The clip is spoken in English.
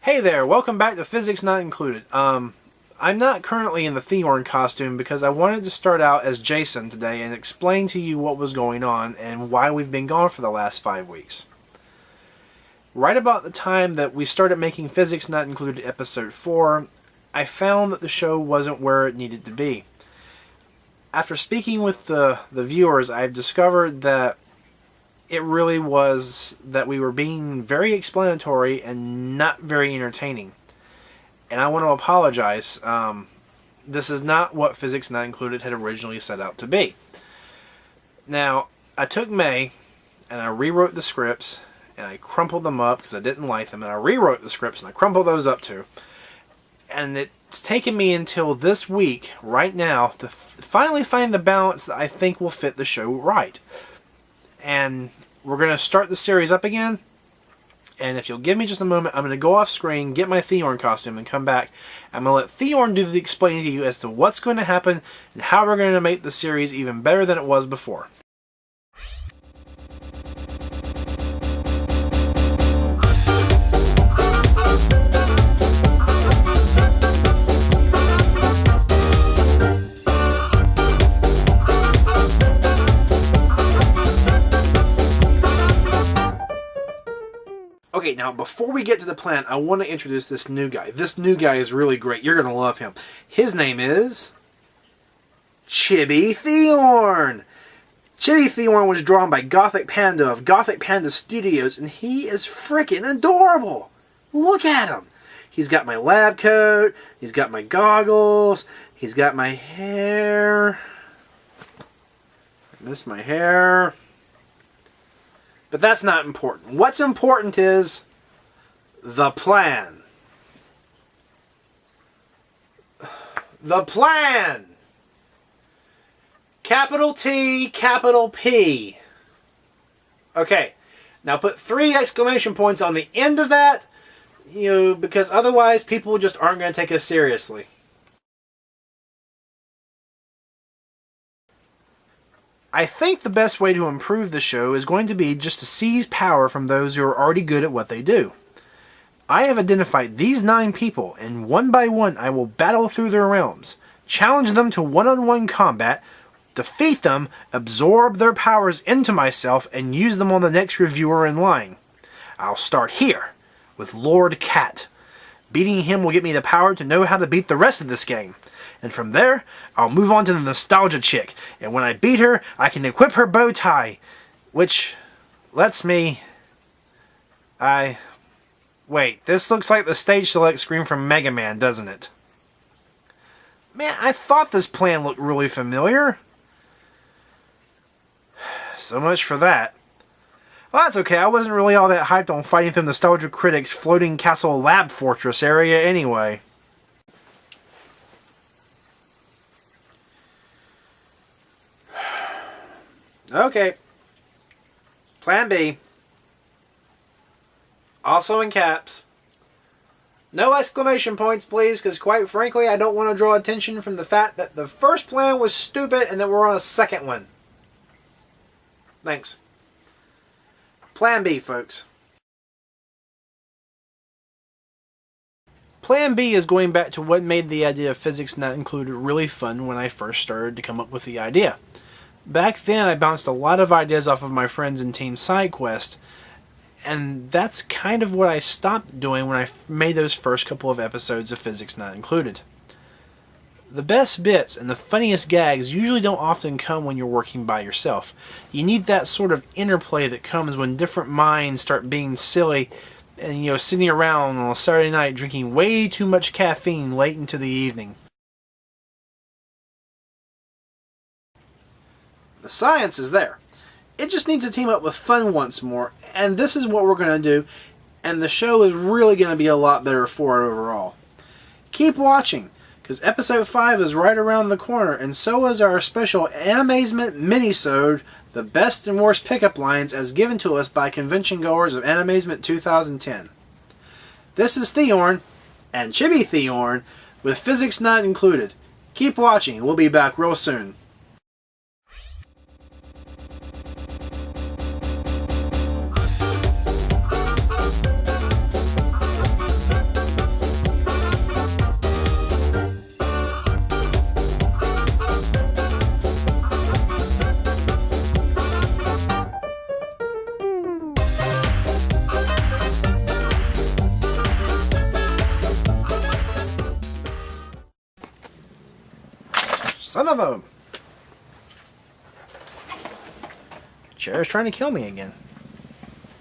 Hey there, welcome back to Physics Not Included. I'm not currently in the Theorne costume because I wanted to start out as Jason today and explain to you what was going on and why we've been gone for the last 5 weeks. Right about the time that we started making Physics Not Included episode 4, I found that the show wasn't where it needed to be. After speaking with the viewers, I've discovered that it really was that we were being very explanatory and not very entertaining. And I want to apologize. This is not what Physics Not Included had originally set out to be. Now, I took May and I rewrote the scripts and I crumpled them up because I didn't like them, and I rewrote the scripts and I crumpled those up too. And it's taken me until this week, right now, to finally find the balance that I think will fit the show right. And we're going to start the series up again. And if you'll give me just a moment, I'm going to go off screen, get my Theorne costume, and come back. I'm going to let Theorne do the explaining to you as to what's going to happen and how we're going to make the series even better than it was before. Okay, now before we get to the plan, I want to introduce this new guy. This new guy is really great. You're going to love him. His name is Chibi Theorne. Chibi Theorne was drawn by Gothic Panda of Gothic Panda Studios, and he is freaking adorable. Look at him. He's got my lab coat. He's got my goggles. He's got my hair. I missed my hair. But that's not important. What's important is the plan. The plan! Capital T, capital P. Okay, now put 3 exclamation points on the end of that, because otherwise people just aren't going to take us seriously. I think the best way to improve the show is going to be just to seize power from those who are already good at what they do. I have identified these 9 people, and one by one I will battle through their realms, challenge them to one-on-one combat, defeat them, absorb their powers into myself, and use them on the next reviewer in line. I'll start here, with Lord Cat. Beating him will get me the power to know how to beat the rest of this game. And from there, I'll move on to the Nostalgia Chick. And when I beat her, I can equip her bow tie. Which lets me... Wait, this looks like the stage select screen from Mega Man, doesn't it? Man, I thought this plan looked really familiar. So much for that. Well, that's okay. I wasn't really all that hyped on fighting through Nostalgia Critic's Floating Castle Lab Fortress area anyway. Okay. Plan B. Also in caps. No exclamation points, please, because quite frankly, I don't want to draw attention from the fact that the first plan was stupid and that we're on a second one. Thanks. Plan B, folks. Plan B is going back to what made the idea of Physics Not Included really fun when I first started to come up with the idea. Back then, I bounced a lot of ideas off of my friends in Team SideQuest, and that's kind of what I stopped doing when I made those first couple of episodes of Physics Not Included. The best bits and the funniest gags usually don't often come when you're working by yourself. You need that sort of interplay that comes when different minds start being silly and, sitting around on a Saturday night drinking way too much caffeine late into the evening. The science is there. It just needs to team up with fun once more, and this is what we're going to do, and the show is really going to be a lot better for it overall. Keep watching, because episode 5 is right around the corner, and so is our special Animazement minisode, the best and worst pickup lines as given to us by convention goers of Animazement 2010. This is Theorne, and Chibi Theorne, with Physics Not Included. Keep watching, we'll be back real soon. Son of a... Chair's trying to kill me again.